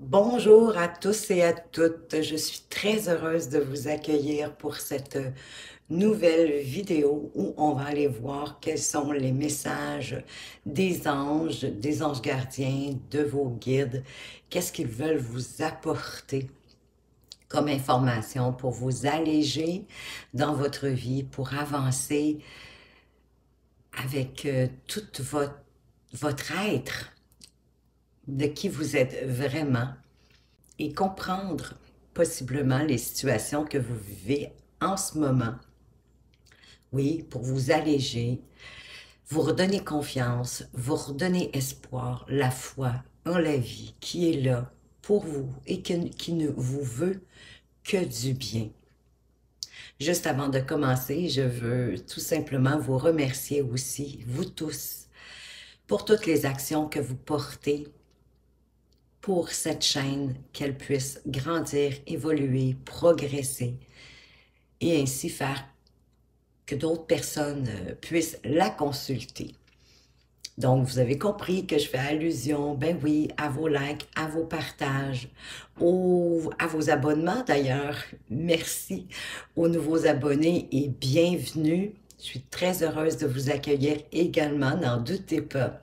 Bonjour à tous et à toutes. Je suis très heureuse de vous accueillir pour cette nouvelle vidéo où on va aller voir quels sont les messages des anges gardiens, de vos guides. Qu'est-ce qu'ils veulent vous apporter comme information pour vous alléger dans votre vie, pour avancer avec tout votre être, de qui vous êtes vraiment et comprendre possiblement les situations que vous vivez en ce moment. Oui, pour vous alléger, vous redonner confiance, vous redonner espoir, la foi en la vie qui est là pour vous et qui ne vous veut que du bien. Juste avant de commencer, je veux tout simplement vous remercier aussi, vous tous, pour toutes les actions que vous portez pour cette chaîne, qu'elle puisse grandir, évoluer, progresser et ainsi faire que d'autres personnes puissent la consulter. Donc, vous avez compris que je fais allusion, ben oui, à vos likes, à vos partages, à vos abonnements d'ailleurs. Merci aux nouveaux abonnés et bienvenue. Je suis très heureuse de vous accueillir également, n'en doutez pas.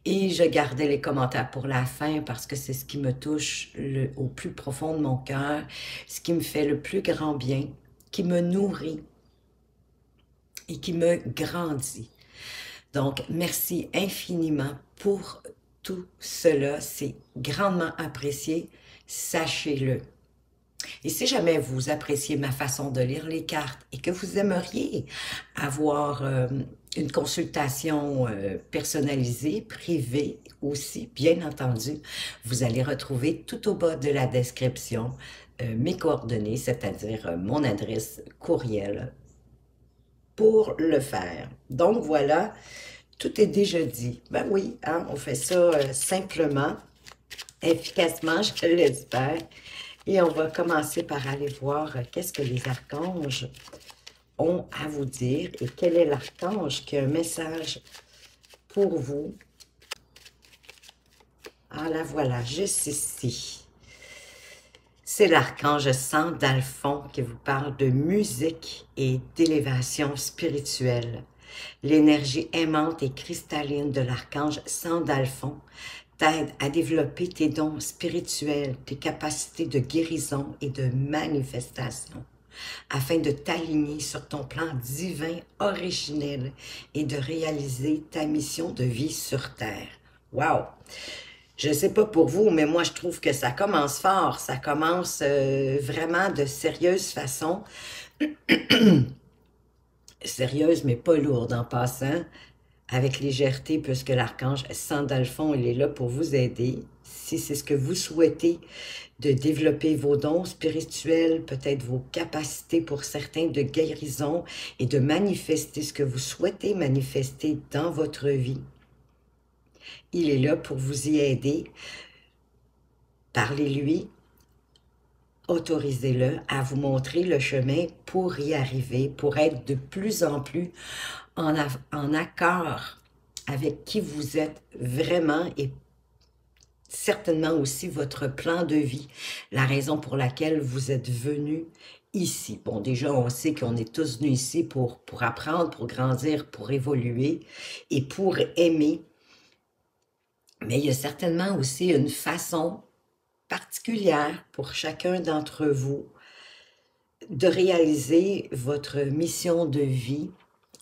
Et je gardais les commentaires pour la fin parce que c'est ce qui me touche au plus profond de mon cœur, ce qui me fait le plus grand bien, qui me nourrit et qui me grandit. Donc, merci infiniment pour tout cela. C'est grandement apprécié. Sachez-le. Et si jamais vous appréciez ma façon de lire les cartes et que vous aimeriez avoir une consultation personnalisée, privée aussi, bien entendu, vous allez retrouver tout au bas de la description mes coordonnées, c'est-à-dire mon adresse courriel pour le faire. Donc voilà, tout est déjà dit. Ben oui, hein, on fait ça simplement, efficacement, je l'espère. Et on va commencer par aller voir qu'est-ce que les archanges ont à vous dire et quel est l'archange qui a un message pour vous. Ah la voilà, juste ici. C'est l'archange Sandalphon qui vous parle de musique et d'élévation spirituelle. L'énergie aimante et cristalline de l'archange Sandalphon t'aide à développer tes dons spirituels, tes capacités de guérison et de manifestation, afin de t'aligner sur ton plan divin originel et de réaliser ta mission de vie sur Terre. Wow! Je ne sais pas pour vous, mais moi, je trouve que ça commence fort. Ça commence vraiment de sérieuse façon. Sérieuse, mais pas lourde en passant. Avec légèreté, puisque l'archange Sandalphon, il est là pour vous aider. Si c'est ce que vous souhaitez, de développer vos dons spirituels, peut-être vos capacités pour certains de guérison et de manifester ce que vous souhaitez manifester dans votre vie. Il est là pour vous y aider. Parlez-lui, autorisez-le à vous montrer le chemin pour y arriver, pour être de plus en plus en accord avec qui vous êtes vraiment et certainement aussi votre plan de vie, la raison pour laquelle vous êtes venu ici. Bon, déjà, on sait qu'on est tous venus ici pour apprendre, pour grandir, pour évoluer et pour aimer. Mais il y a certainement aussi une façon particulière pour chacun d'entre vous de réaliser votre mission de vie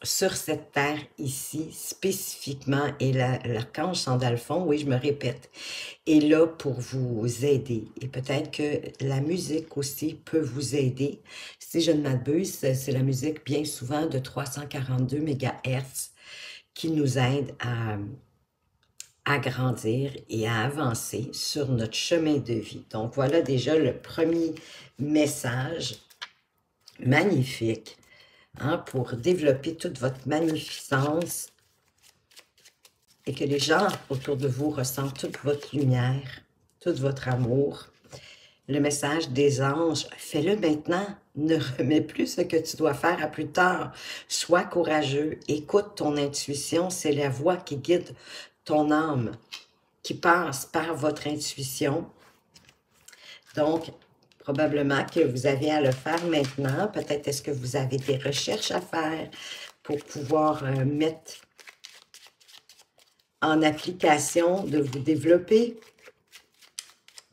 sur cette terre ici, spécifiquement. Et l'archange Sandalphon, oui, je me répète, est là pour vous aider. Et peut-être que la musique aussi peut vous aider. Si je ne m'abuse, c'est la musique bien souvent de 342 MHz qui nous aide à grandir et à avancer sur notre chemin de vie. Donc voilà déjà le premier message magnifique, hein, pour développer toute votre magnificence et que les gens autour de vous ressentent toute votre lumière, tout votre amour. Le message des anges, fais-le maintenant, ne remets plus ce que tu dois faire à plus tard. Sois courageux, écoute ton intuition, c'est la voix qui guide ton âme, qui passe par votre intuition. Donc, probablement que vous avez à le faire maintenant. Peut-être est-ce que vous avez des recherches à faire pour pouvoir mettre en application, de vous développer,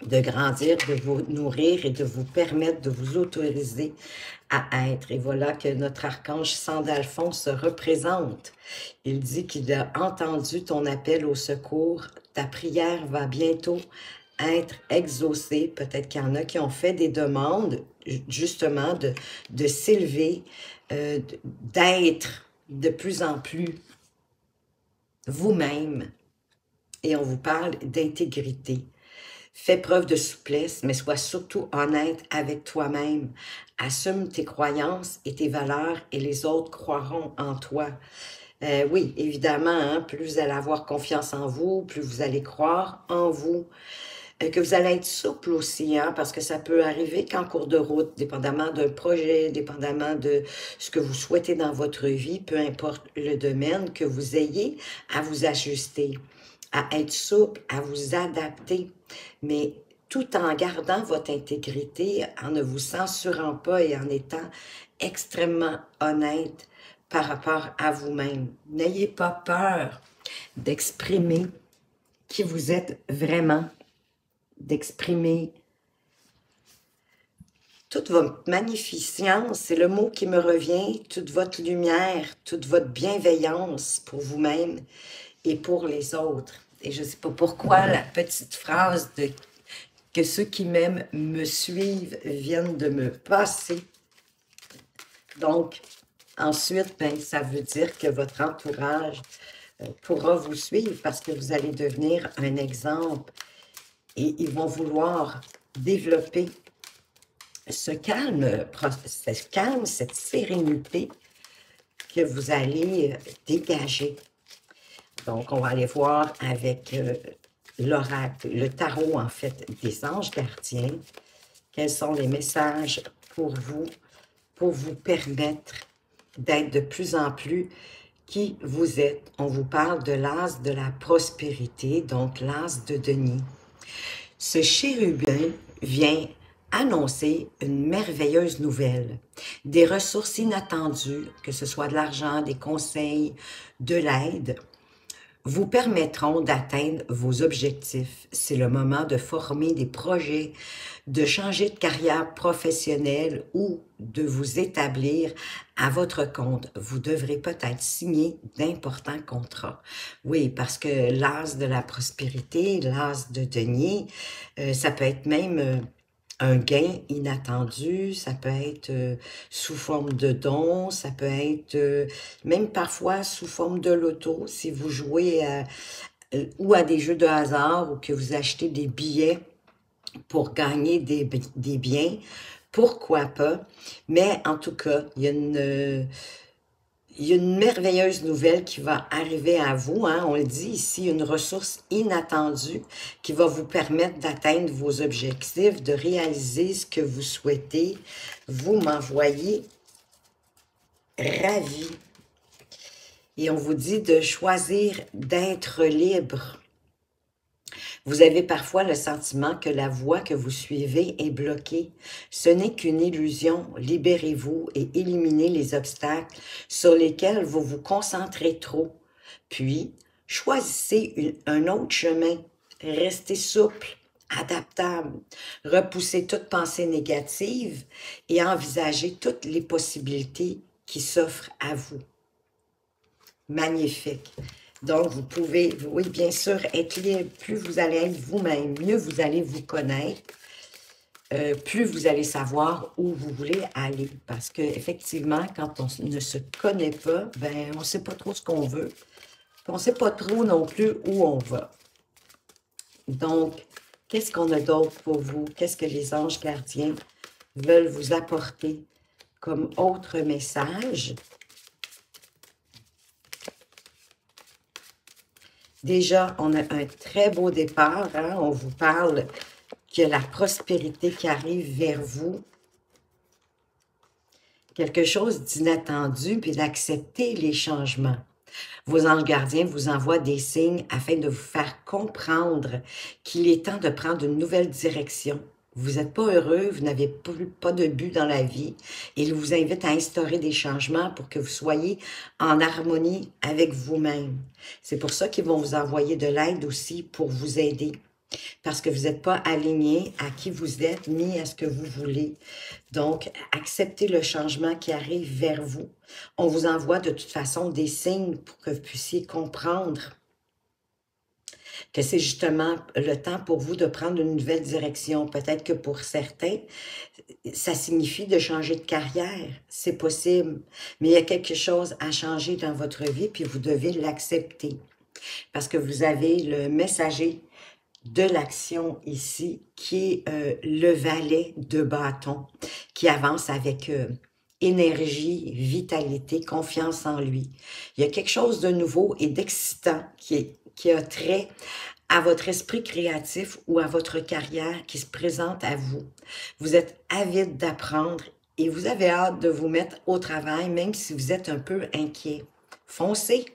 de grandir, de vous nourrir et de vous permettre de vous autoriser à être. Et voilà que notre archange Sandalphon se représente. Il dit qu'il a entendu ton appel au secours. Ta prière va bientôt être exaucée. Peut-être qu'il y en a qui ont fait des demandes, justement, de s'élever, d'être de plus en plus vous-même. Et on vous parle d'intégrité. Fais preuve de souplesse, mais sois surtout honnête avec toi-même. Assume tes croyances et tes valeurs et les autres croiront en toi. Oui, évidemment, hein, plus vous allez avoir confiance en vous, plus vous allez croire en vous. Que vous allez être souple aussi, hein, parce que ça peut arriver qu'en cours de route, dépendamment d'un projet, dépendamment de ce que vous souhaitez dans votre vie, peu importe le domaine, que vous ayez à vous ajuster, à être souple, à vous adapter, mais tout en gardant votre intégrité, en ne vous censurant pas et en étant extrêmement honnête par rapport à vous-même. N'ayez pas peur d'exprimer qui vous êtes vraiment, d'exprimer toute votre magnificence, c'est le mot qui me revient, toute votre lumière, toute votre bienveillance pour vous-même et pour les autres. Et je ne sais pas pourquoi la petite phrase de que ceux qui m'aiment me suivent viennent de me passer. Donc, ensuite, ben, ça veut dire que votre entourage pourra vous suivre parce que vous allez devenir un exemple et ils vont vouloir développer ce calme, cette sérénité que vous allez dégager. Donc, on va aller voir avec l'oracle, le tarot, en fait, des anges gardiens. Quels sont les messages pour vous permettre d'être de plus en plus qui vous êtes. On vous parle de l'as de la prospérité, donc l'as de denier. Ce chérubin vient annoncer une merveilleuse nouvelle, des ressources inattendues, que ce soit de l'argent, des conseils, de l'aide, vous permettront d'atteindre vos objectifs. C'est le moment de former des projets, de changer de carrière professionnelle ou de vous établir à votre compte. Vous devrez peut-être signer d'importants contrats. Oui, parce que l'as de la prospérité, l'as de denier, ça peut être même un gain inattendu, ça peut être sous forme de don, ça peut être même parfois sous forme de loto, si vous jouez ou à des jeux de hasard ou que vous achetez des billets pour gagner des biens, pourquoi pas? Mais en tout cas, il y a une merveilleuse nouvelle qui va arriver à vous, hein? On le dit ici, une ressource inattendue qui va vous permettre d'atteindre vos objectifs, de réaliser ce que vous souhaitez. Vous m'envoyez ravi. Et on vous dit de choisir d'être libre. Vous avez parfois le sentiment que la voie que vous suivez est bloquée. Ce n'est qu'une illusion. Libérez-vous et éliminez les obstacles sur lesquels vous vous concentrez trop. Puis, choisissez un autre chemin. Restez souple, adaptable. Repoussez toute pensée négative et envisagez toutes les possibilités qui s'offrent à vous. Magnifique. Donc, vous pouvez, oui, bien sûr, être libre. Plus vous allez être vous-même, mieux vous allez vous connaître, plus vous allez savoir où vous voulez aller. Parce qu'effectivement, quand on ne se connaît pas, ben, on ne sait pas trop ce qu'on veut. On ne sait pas trop non plus où on va. Donc, qu'est-ce qu'on a d'autre pour vous? Qu'est-ce que les anges gardiens veulent vous apporter comme autre message? Déjà, on a un très beau départ, hein? On vous parle qu'il y a la prospérité qui arrive vers vous. Quelque chose d'inattendu, puis d'accepter les changements. Vos anges gardiens vous envoient des signes afin de vous faire comprendre qu'il est temps de prendre une nouvelle direction. Vous n'êtes pas heureux, vous n'avez pas de but dans la vie. Et il vous invite à instaurer des changements pour que vous soyez en harmonie avec vous-même. C'est pour ça qu'ils vont vous envoyer de l'aide aussi pour vous aider. Parce que vous n'êtes pas aligné à qui vous êtes ni à ce que vous voulez. Donc, acceptez le changement qui arrive vers vous. On vous envoie de toute façon des signes pour que vous puissiez comprendre que c'est justement le temps pour vous de prendre une nouvelle direction. Peut-être que pour certains, ça signifie de changer de carrière. C'est possible. Mais il y a quelque chose à changer dans votre vie, puis vous devez l'accepter. Parce que vous avez le messager de l'action ici, qui est le valet de bâton, qui avance avec énergie, vitalité, confiance en lui. Il y a quelque chose de nouveau et d'excitant qui a trait à votre esprit créatif ou à votre carrière qui se présente à vous. Vous êtes avide d'apprendre et vous avez hâte de vous mettre au travail, même si vous êtes un peu inquiet. Foncez!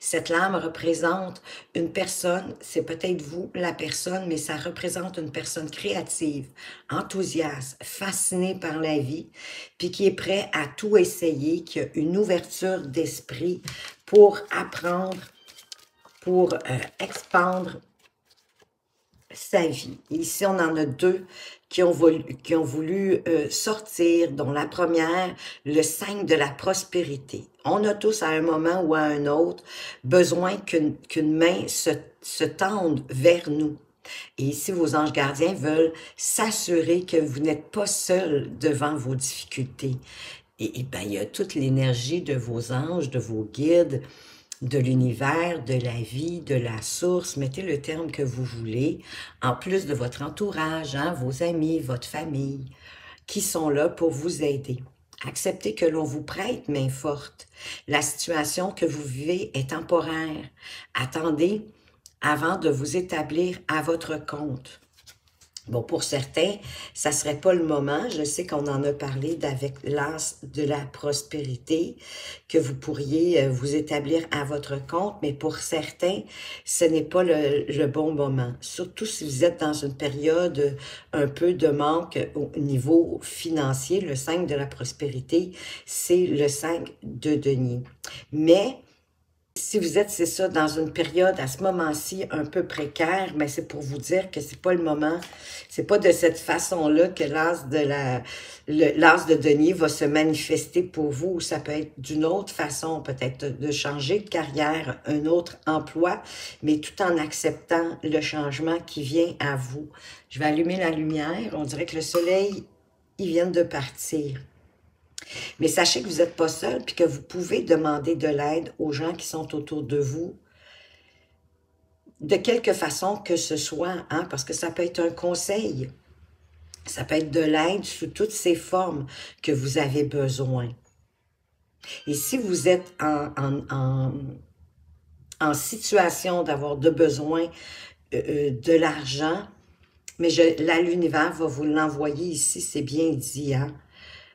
Cette lame représente une personne, c'est peut-être vous la personne, mais ça représente une personne créative, enthousiaste, fascinée par la vie, puis qui est prêt à tout essayer, qui a une ouverture d'esprit pour apprendre, pour expandre sa vie. Ici, on en a deux qui ont voulu sortir, dont la première, le 5 de la prospérité. On a tous à un moment ou à un autre besoin qu'une main se tende vers nous. Et ici, vos anges gardiens veulent s'assurer que vous n'êtes pas seul devant vos difficultés. Et ben, il y a toute l'énergie de vos anges, de vos guides, de l'univers, de la vie, de la source, mettez le terme que vous voulez, en plus de votre entourage, hein, vos amis, votre famille, qui sont là pour vous aider. Acceptez que l'on vous prête main forte. La situation que vous vivez est temporaire. Attendez avant de vous établir à votre compte. Bon, pour certains, ça serait pas le moment. Je sais qu'on en a parlé avec l'as de la prospérité, que vous pourriez vous établir à votre compte, mais pour certains, ce n'est pas le bon moment. Surtout si vous êtes dans une période un peu de manque au niveau financier. Le 5 de la prospérité, c'est le 5 de denier. Mais si vous êtes, c'est ça, dans une période à ce moment-ci un peu précaire, mais c'est pour vous dire que c'est pas le moment, c'est pas de cette façon-là que l'as de denier va se manifester pour vous. Ça peut être d'une autre façon, peut-être de changer de carrière, un autre emploi, mais tout en acceptant le changement qui vient à vous. Je vais allumer la lumière. On dirait que le soleil, il vient de partir. Mais sachez que vous n'êtes pas seul, puis que vous pouvez demander de l'aide aux gens qui sont autour de vous, de quelque façon que ce soit, hein, parce que ça peut être un conseil, ça peut être de l'aide sous toutes ces formes que vous avez besoin. Et si vous êtes en situation d'avoir de besoin de l'argent, mais l'univers va vous l'envoyer ici, c'est bien dit, hein?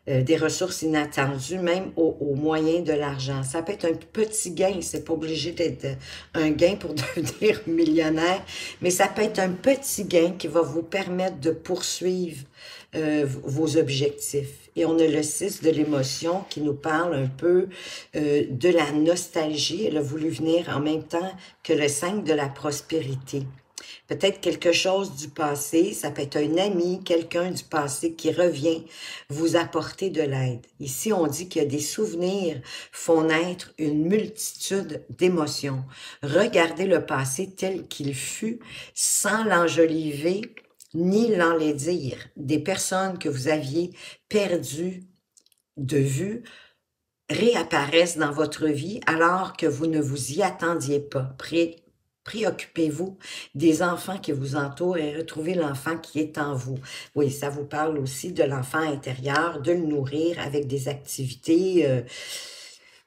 Des ressources inattendues, même au moyen de l'argent. Ça peut être un petit gain, c'est pas obligé d'être un gain pour devenir millionnaire, mais ça peut être un petit gain qui va vous permettre de poursuivre vos objectifs. Et on a le 6 de l'émotion qui nous parle un peu de la nostalgie. Elle a voulu venir en même temps que le 5 de la prospérité. Peut-être quelque chose du passé, ça peut être un ami, quelqu'un du passé qui revient vous apporter de l'aide. Ici, on dit que des souvenirs font naître une multitude d'émotions. Regardez le passé tel qu'il fut, sans l'enjoliver ni l'enlaidir. Des personnes que vous aviez perdues de vue réapparaissent dans votre vie alors que vous ne vous y attendiez pas. Préoccupez-vous des enfants qui vous entourent et retrouvez l'enfant qui est en vous. Oui, ça vous parle aussi de l'enfant intérieur, de le nourrir avec des activités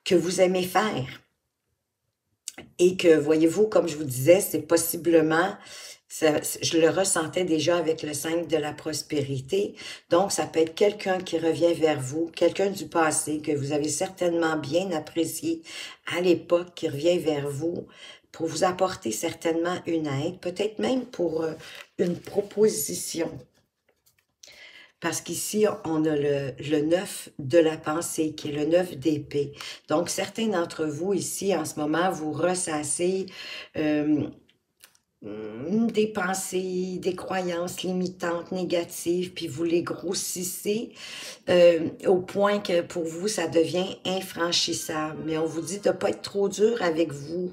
que vous aimez faire. Et que, voyez-vous, comme je vous disais, c'est possiblement, je le ressentais déjà avec le 5 de la prospérité. Donc, ça peut être quelqu'un qui revient vers vous, quelqu'un du passé que vous avez certainement bien apprécié à l'époque, qui revient vers vous, pour vous apporter certainement une aide, peut-être même pour une proposition. Parce qu'ici, on a le 9 de la pensée, qui est le 9 d'épée. Donc, certains d'entre vous ici, en ce moment, vous ressassez des pensées, des croyances limitantes, négatives, puis vous les grossissez au point que pour vous, ça devient infranchissable. Mais on vous dit de ne pas être trop dur avec vous,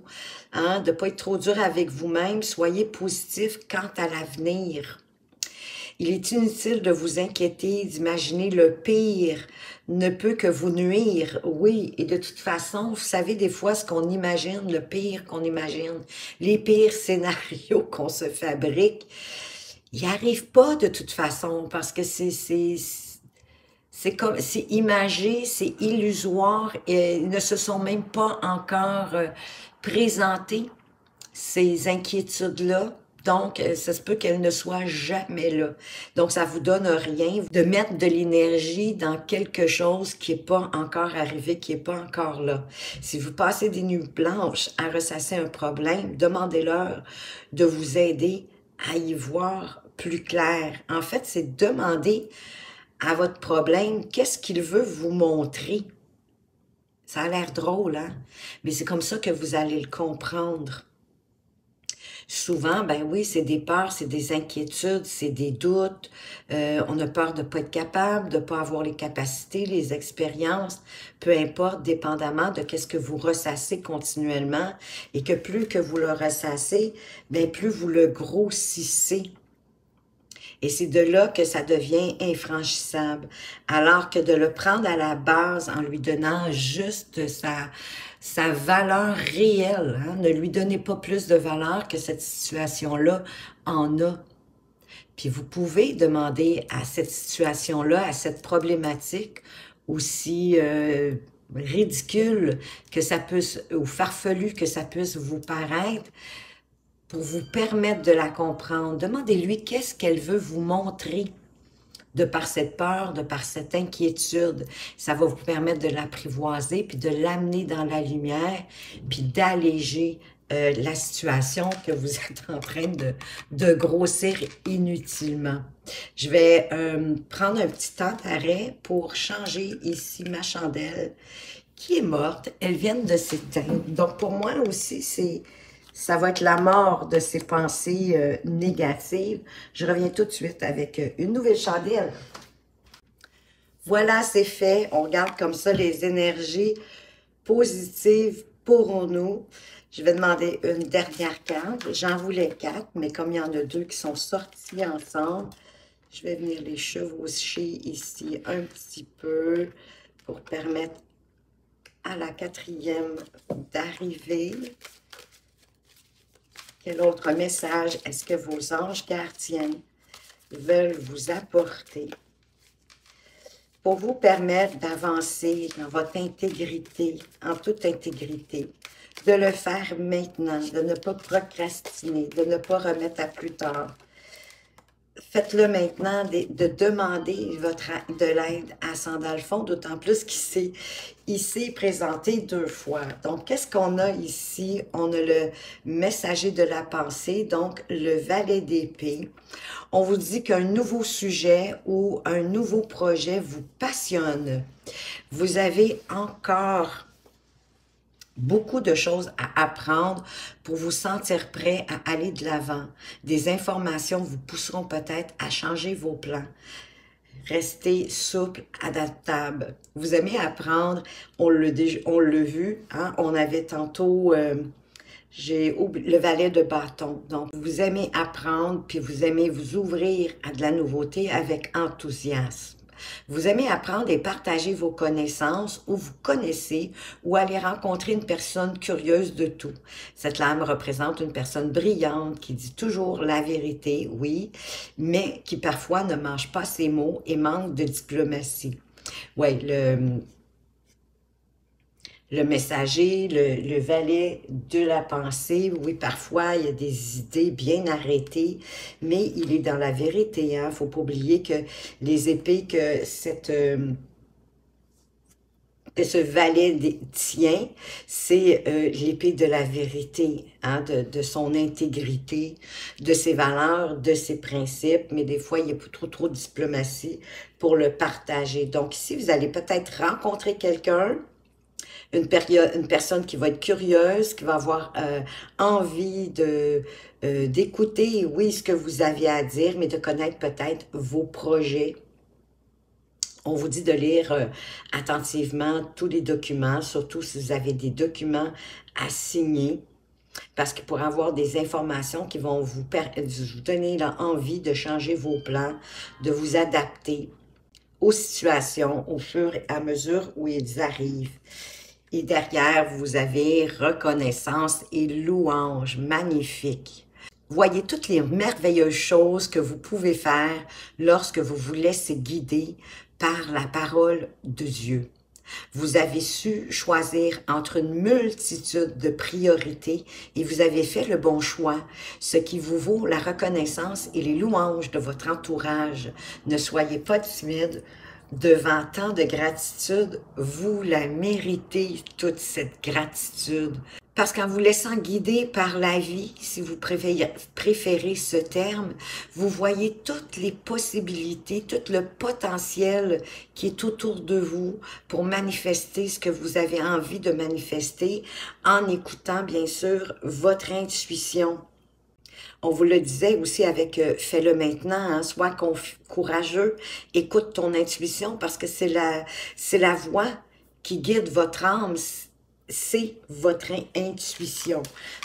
hein, de ne pas être trop dur avec vous-même. Soyez positif quant à l'avenir. Il est inutile de vous inquiéter, d'imaginer le pire ne peut que vous nuire. Oui, et de toute façon, vous savez des fois ce qu'on imagine, le pire qu'on imagine, les pires scénarios qu'on se fabrique, ils n'y arrivent pas de toute façon parce que c'est imagé, c'est illusoire et ils ne se sont même pas encore présentés, ces inquiétudes-là. Donc, ça se peut qu'elles ne soient jamais là. Donc, ça vous donne rien de mettre de l'énergie dans quelque chose qui n'est pas encore arrivé, qui n'est pas encore là. Si vous passez des nuits blanches à ressasser un problème, demandez-leur de vous aider à y voir plus clair. En fait, c'est demander à votre problème qu'est-ce qu'il veut vous montrer. Ça a l'air drôle, hein? Mais c'est comme ça que vous allez le comprendre. Souvent, ben oui, c'est des peurs, c'est des inquiétudes, c'est des doutes. On a peur de ne pas être capable, de ne pas avoir les capacités, les expériences, peu importe, dépendamment de qu'est-ce que vous ressassez continuellement. Et que plus que vous le ressassez, ben plus vous le grossissez. Et c'est de là que ça devient infranchissable. Alors que de le prendre à la base en lui donnant juste sa valeur réelle, hein, ne lui donnez pas plus de valeur que cette situation-là en a. Puis vous pouvez demander à cette situation-là, à cette problématique aussi ridicule que ça puisse, ou farfelu que ça puisse vous paraître, pour vous permettre de la comprendre. Demandez-lui qu'est-ce qu'elle veut vous montrer de par cette peur, de par cette inquiétude. Ça va vous permettre de l'apprivoiser, puis de l'amener dans la lumière, puis d'alléger la situation que vous êtes en train de grossir inutilement. Je vais prendre un petit temps d'arrêt pour changer ici ma chandelle qui est morte. Elle vient de s'éteindre. Donc pour moi aussi, ça va être la mort de ces pensées négatives. Je reviens tout de suite avec une nouvelle chandelle. Voilà, c'est fait. On regarde comme ça les énergies positives pour nous. Je vais demander une dernière carte. J'en voulais 4, mais comme il y en a 2 qui sont sortis ensemble, je vais venir les chevaucher ici un petit peu pour permettre à la 4e d'arriver. Quel autre message est-ce que vos anges gardiens veulent vous apporter pour vous permettre d'avancer dans votre intégrité, en toute intégrité, de le faire maintenant, de ne pas procrastiner, de ne pas remettre à plus tard. Faites-le maintenant, de demander de l'aide à Sandalphon, d'autant plus qu'il s'est présenté 2 fois. Donc, qu'est-ce qu'on a ici? On a le messager de la pensée, donc le valet d'épée. On vous dit qu'un nouveau sujet ou un nouveau projet vous passionne. Vous avez encore beaucoup de choses à apprendre pour vous sentir prêt à aller de l'avant. Des informations vous pousseront peut-être à changer vos plans. Restez souple, adaptable. Vous aimez apprendre, on l'a vu, hein? On avait tantôt le valet de bâton. Donc, vous aimez apprendre, puis vous aimez vous ouvrir à de la nouveauté avec enthousiasme. Vous aimez apprendre et partager vos connaissances où vous connaissez ou aller rencontrer une personne curieuse de tout. Cette lame représente une personne brillante qui dit toujours la vérité, oui, mais qui parfois ne mange pas ses mots et manque de diplomatie. Oui, le messager, le valet de la pensée, oui, parfois, il y a des idées bien arrêtées, mais il est dans la vérité, hein. Faut pas oublier que les épées, que ce valet tient, c'est l'épée de la vérité, hein, de son intégrité, de ses valeurs, de ses principes, mais des fois, il y a trop de diplomatie pour le partager. Donc ici, vous allez peut-être rencontrer quelqu'un, une personne qui va être curieuse, qui va avoir envie d'écouter, oui, ce que vous avez à dire, mais de connaître peut-être vos projets. On vous dit de lire attentivement tous les documents, surtout si vous avez des documents à signer, parce qu'il pourrait avoir des informations qui vont vous donner envie de changer vos plans, de vous adapter aux situations au fur et à mesure où ils arrivent. Et derrière, vous avez reconnaissance et louange magnifique. Voyez toutes les merveilleuses choses que vous pouvez faire lorsque vous vous laissez guider par la parole de Dieu. Vous avez su choisir entre une multitude de priorités et vous avez fait le bon choix, ce qui vous vaut la reconnaissance et les louanges de votre entourage. Ne soyez pas timide devant tant de gratitude, vous la méritez, toute cette gratitude. Parce qu'en vous laissant guider par la vie, si vous préférez ce terme, vous voyez toutes les possibilités, tout le potentiel qui est autour de vous pour manifester ce que vous avez envie de manifester en écoutant, bien sûr, votre intuition. On vous le disait aussi avec « fais-le maintenant hein, », sois courageux, écoute ton intuition parce que c'est la voix qui guide votre âme, c'est votre intuition.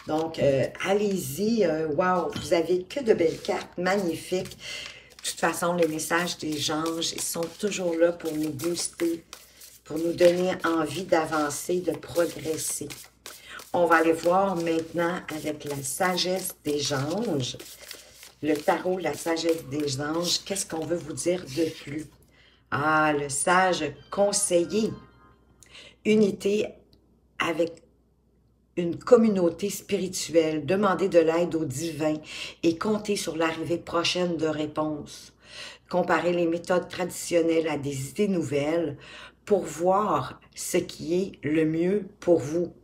Donc, allez-y, wow, vous avez que de belles cartes, magnifiques. De toute façon, les messages des anges, ils sont toujours là pour nous booster, pour nous donner envie d'avancer, de progresser. On va aller voir maintenant avec la sagesse des anges. Le tarot, la sagesse des anges, qu'est-ce qu'on veut vous dire de plus? Ah, le sage conseiller. Unité avec une communauté spirituelle. Demandez de l'aide au divin et comptez sur l'arrivée prochaine de réponses. Comparez les méthodes traditionnelles à des idées nouvelles pour voir ce qui est le mieux pour vous.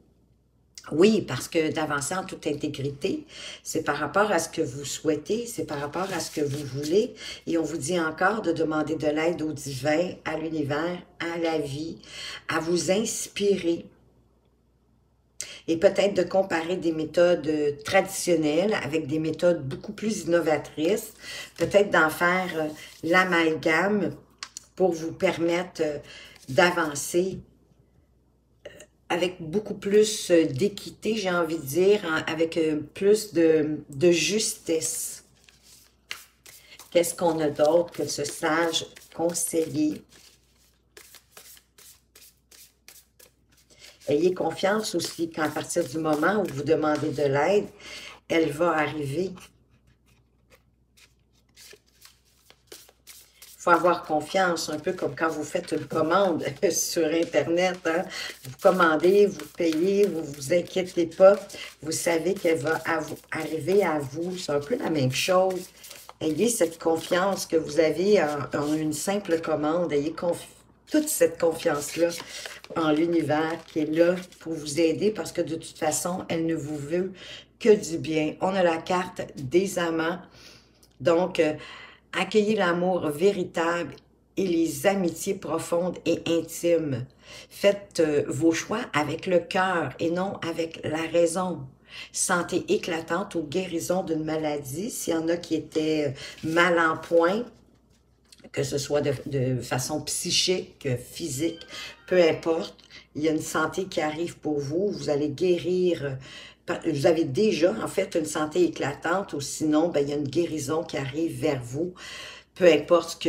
Oui, parce que d'avancer en toute intégrité, c'est par rapport à ce que vous souhaitez, c'est par rapport à ce que vous voulez. Et on vous dit encore de demander de l'aide au divin, à l'univers, à la vie, à vous inspirer. Et peut-être de comparer des méthodes traditionnelles avec des méthodes beaucoup plus innovatrices. Peut-être d'en faire l'amalgame pour vous permettre d'avancer avec beaucoup plus d'équité, j'ai envie de dire, avec plus de justesse. Qu'est-ce qu'on a d'autre que ce sage conseiller? Ayez confiance aussi qu'à partir du moment où vous demandez de l'aide, elle va arriver. Il faut avoir confiance, un peu comme quand vous faites une commande sur Internet. Hein? Vous commandez, vous payez, vous ne vous inquiétez pas. Vous savez qu'elle va arriver à vous. C'est un peu la même chose. Ayez cette confiance que vous avez en une simple commande. Ayez toute cette confiance-là en l'univers qui est là pour vous aider parce que de toute façon, elle ne vous veut que du bien. On a la carte des amants. Donc, accueillez l'amour véritable et les amitiés profondes et intimes. Faites vos choix avec le cœur et non avec la raison. Santé éclatante ou guérison d'une maladie, s'il y en a qui étaient mal en point, que ce soit de façon psychique, physique, peu importe, il y a une santé qui arrive pour vous, vous allez guérir. Vous avez déjà, en fait, une santé éclatante ou sinon, ben, il y a une guérison qui arrive vers vous, peu importe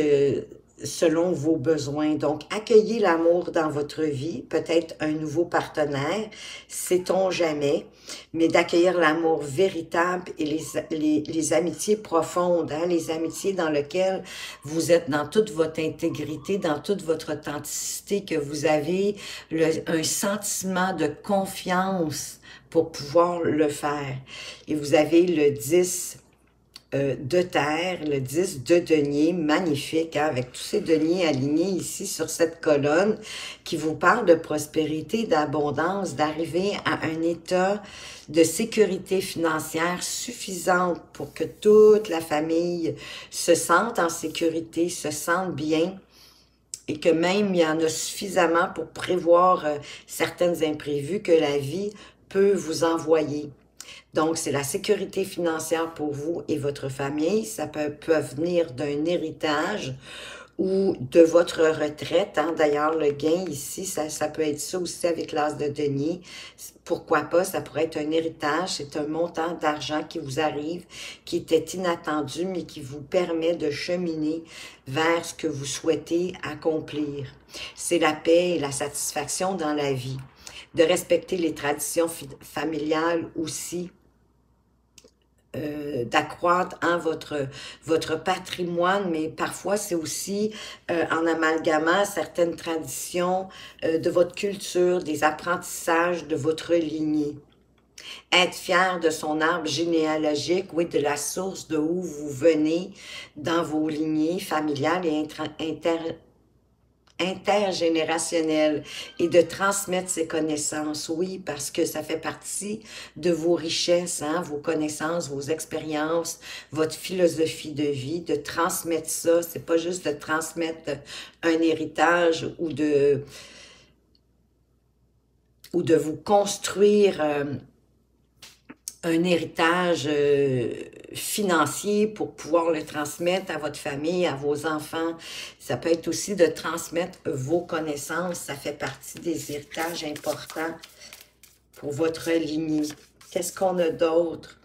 selon vos besoins. Donc, accueillez l'amour dans votre vie, peut-être un nouveau partenaire, sait-on jamais, mais d'accueillir l'amour véritable et les amitiés profondes, hein, les amitiés dans lesquelles vous êtes dans toute votre intégrité, dans toute votre authenticité, que vous avez un sentiment de confiance pour pouvoir le faire. Et vous avez le 10 de terre, le 10 de denier, magnifique, hein, avec tous ces deniers alignés ici sur cette colonne qui vous parle de prospérité, d'abondance, d'arriver à un état de sécurité financière suffisante pour que toute la famille se sente en sécurité, se sente bien, et que même il y en a suffisamment pour prévoir certaines imprévus que la vie peut vous envoyer. Donc, c'est la sécurité financière pour vous et votre famille. Ça peut venir d'un héritage ou de votre retraite. Hein. D'ailleurs, le gain ici, ça peut être ça aussi avec l'as de denier. Pourquoi pas? Ça pourrait être un héritage. C'est un montant d'argent qui vous arrive, qui était inattendu, mais qui vous permet de cheminer vers ce que vous souhaitez accomplir. C'est la paix et la satisfaction dans la vie. De respecter les traditions familiales aussi, d'accroître hein, votre patrimoine, mais parfois c'est aussi en amalgamant certaines traditions de votre culture, des apprentissages de votre lignée. Être fier de son arbre généalogique, oui, de la source de où vous venez dans vos lignées familiales et intergénérationnel et de transmettre ses connaissances, oui, parce que ça fait partie de vos richesses, hein, vos connaissances, vos expériences, votre philosophie de vie, de transmettre ça, c'est pas juste de transmettre un héritage ou de vous construire un héritage financier pour pouvoir le transmettre à votre famille, à vos enfants. Ça peut être aussi de transmettre vos connaissances. Ça fait partie des héritages importants pour votre lignée. Qu'est-ce qu'on a d'autre?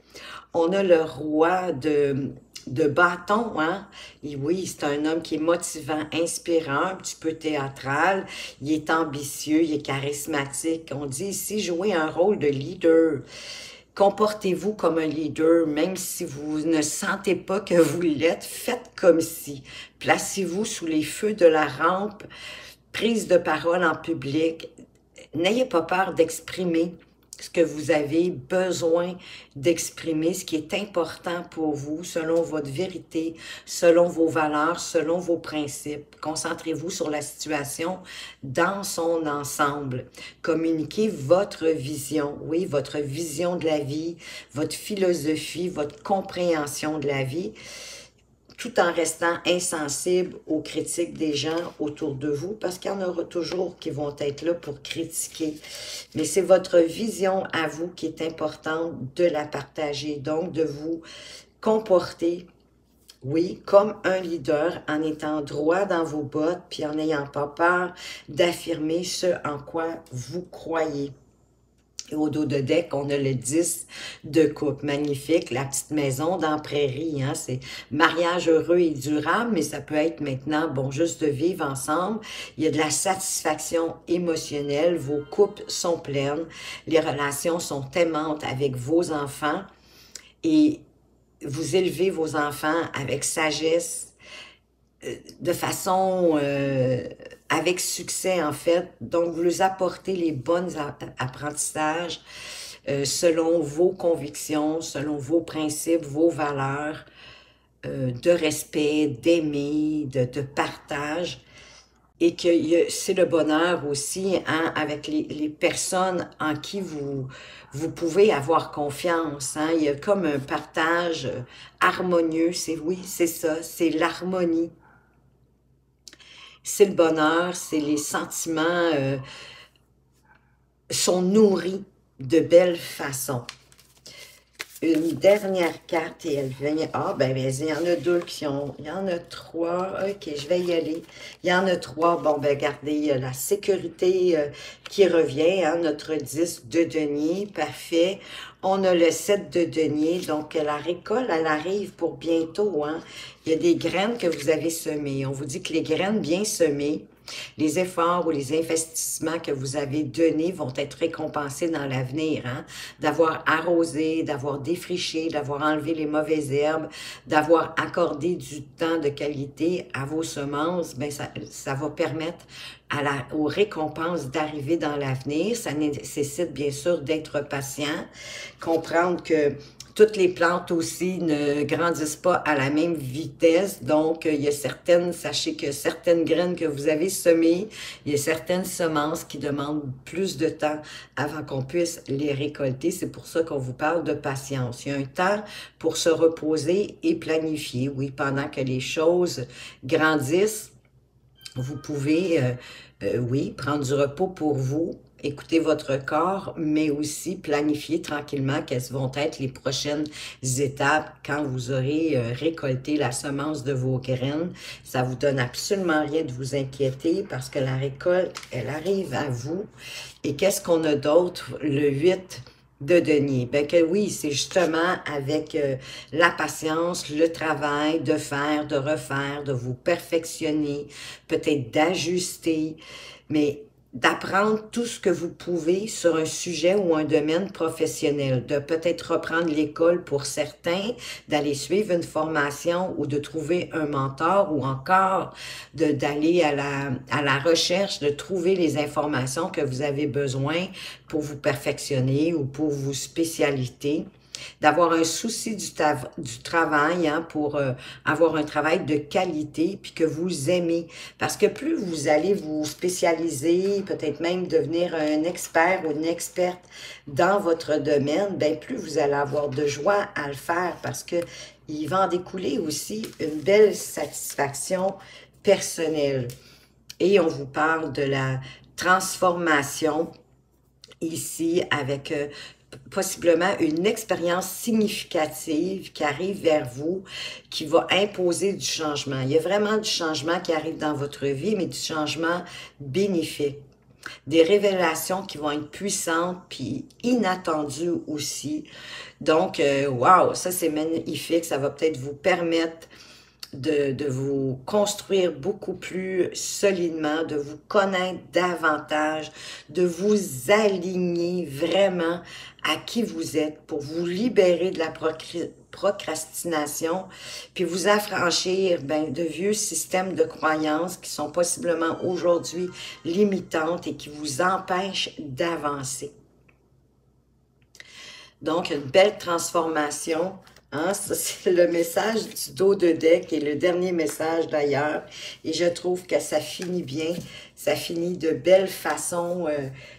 On a le roi de bâton, hein? Et oui, c'est un homme qui est motivant, inspirant, un petit peu théâtral. Il est ambitieux, il est charismatique. On dit ici jouer un rôle de leader. Comportez-vous comme un leader, même si vous ne sentez pas que vous l'êtes, faites comme si. Placez-vous sous les feux de la rampe, prise de parole en public. N'ayez pas peur d'exprimer ce que vous avez besoin d'exprimer, ce qui est important pour vous, selon votre vérité, selon vos valeurs, selon vos principes. Concentrez-vous sur la situation dans son ensemble. Communiquez votre vision, oui, votre vision de la vie, votre philosophie, votre compréhension de la vie, tout en restant insensible aux critiques des gens autour de vous, parce qu'il y en aura toujours qui vont être là pour critiquer. Mais c'est votre vision à vous qui est importante de la partager, donc de vous comporter, oui, comme un leader, en étant droit dans vos bottes, puis en n'ayant pas peur d'affirmer ce en quoi vous croyez. Et au dos de deck, on a le 10 de coupe. Magnifique, la petite maison dans la prairie. Hein? C'est mariage heureux et durable, mais ça peut être maintenant, bon, juste de vivre ensemble. Il y a de la satisfaction émotionnelle. Vos coupes sont pleines. Les relations sont aimantes avec vos enfants. Et vous élevez vos enfants avec sagesse, de façon avec succès en fait, donc vous leur apportez les bons apprentissages selon vos convictions, selon vos principes, vos valeurs de respect, d'aimer, de partage, et que c'est le bonheur aussi hein, avec les personnes en qui vous pouvez avoir confiance. Hein. Il y a comme un partage harmonieux, oui, c'est ça, c'est l'harmonie. C'est le bonheur, c'est les sentiments sont nourris de belle façon. Une dernière carte et elle vient... Ah, ben, il y en a deux qui ont... Il y en a trois. OK, je vais y aller. Il y en a trois. Bon, ben, regardez, il y a la sécurité qui revient, hein, notre 10 de denier. Parfait. On a le 7 de denier. Donc, la récolte, elle arrive pour bientôt, hein. Il y a des graines que vous avez semées. On vous dit que les graines bien semées, les efforts ou les investissements que vous avez donnés vont être récompensés dans l'avenir. Hein? D'avoir arrosé, d'avoir défriché, d'avoir enlevé les mauvaises herbes, d'avoir accordé du temps de qualité à vos semences, ben ça va permettre aux récompenses d'arriver dans l'avenir. Ça nécessite bien sûr d'être patient, comprendre que Toutes les plantes aussi ne grandissent pas à la même vitesse, donc il y a sachez que certaines graines que vous avez semées, il y a certaines semences qui demandent plus de temps avant qu'on puisse les récolter. C'est pour ça qu'on vous parle de patience. Il y a un temps pour se reposer et planifier, oui, pendant que les choses grandissent. Vous pouvez, oui, prendre du repos pour vous, écouter votre corps, mais aussi planifier tranquillement quelles vont être les prochaines étapes quand vous aurez récolté la semence de vos graines. Ça vous donne absolument rien de vous inquiéter parce que la récolte, elle arrive à vous. Et qu'est-ce qu'on a d'autre? Le 8 de denier. Ben que oui, c'est justement avec la patience, le travail, de faire, de refaire, de vous perfectionner, peut-être d'ajuster, mais d'apprendre tout ce que vous pouvez sur un sujet ou un domaine professionnel, de peut-être reprendre l'école pour certains, d'aller suivre une formation ou de trouver un mentor ou encore d'aller à la recherche, de trouver les informations que vous avez besoin pour vous perfectionner ou pour vous spécialiser, d'avoir un souci du travail hein, pour avoir un travail de qualité puis que vous aimez. Parce que plus vous allez vous spécialiser, peut-être même devenir un expert ou une experte dans votre domaine, ben plus vous allez avoir de joie à le faire parce que il va en découler aussi une belle satisfaction personnelle. Et on vous parle de la transformation ici avec possiblement une expérience significative qui arrive vers vous, qui va imposer du changement. Il y a vraiment du changement qui arrive dans votre vie, mais du changement bénéfique. Des révélations qui vont être puissantes puis inattendues aussi. Donc, wow, ça c'est magnifique. Ça va peut-être vous permettre de vous construire beaucoup plus solidement, de vous connaître davantage, de vous aligner vraiment à qui vous êtes pour vous libérer de la procrastination, puis vous affranchir de vieux systèmes de croyances qui sont possiblement aujourd'hui limitantes et qui vous empêchent d'avancer. Donc, une belle transformation. Hein, ça, c'est le message du dos de deck et le dernier message d'ailleurs. Et je trouve que ça finit bien, ça finit de belle façon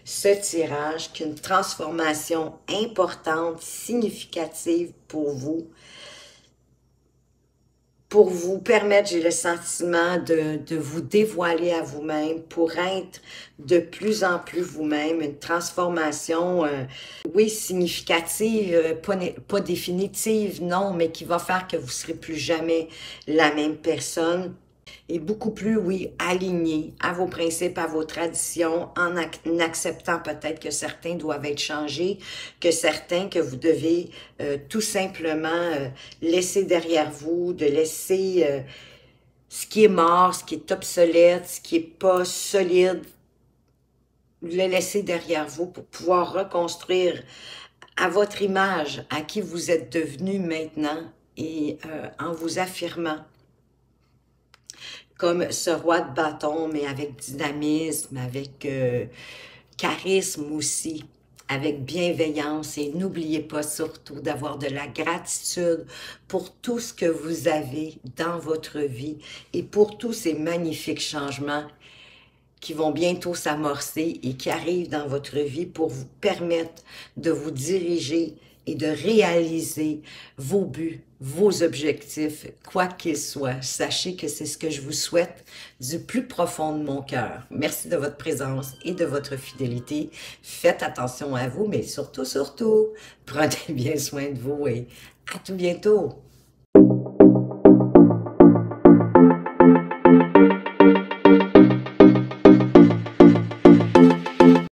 ce tirage, qu'une transformation importante, significative pour vous permettre, j'ai le sentiment, de vous dévoiler à vous-même, pour être de plus en plus vous-même, une transformation, oui, significative, pas définitive, non, mais qui va faire que vous ne serez plus jamais la même personne. Et beaucoup plus, oui, aligné à vos principes, à vos traditions, en acceptant peut-être que certains doivent être changés, que certains que vous devez tout simplement laisser derrière vous, de laisser ce qui est mort, ce qui est obsolète, ce qui n'est pas solide, le laisser derrière vous pour pouvoir reconstruire à votre image, à qui vous êtes devenu maintenant et en vous affirmant comme ce roi de bâton, mais avec dynamisme, avec charisme aussi, avec bienveillance. Et n'oubliez pas surtout d'avoir de la gratitude pour tout ce que vous avez dans votre vie et pour tous ces magnifiques changements qui vont bientôt s'amorcer et qui arrivent dans votre vie pour vous permettre de vous diriger et de réaliser vos buts, vos objectifs, quoi qu'ils soient. Sachez que c'est ce que je vous souhaite du plus profond de mon cœur. Merci de votre présence et de votre fidélité. Faites attention à vous, mais surtout, prenez bien soin de vous et à tout bientôt.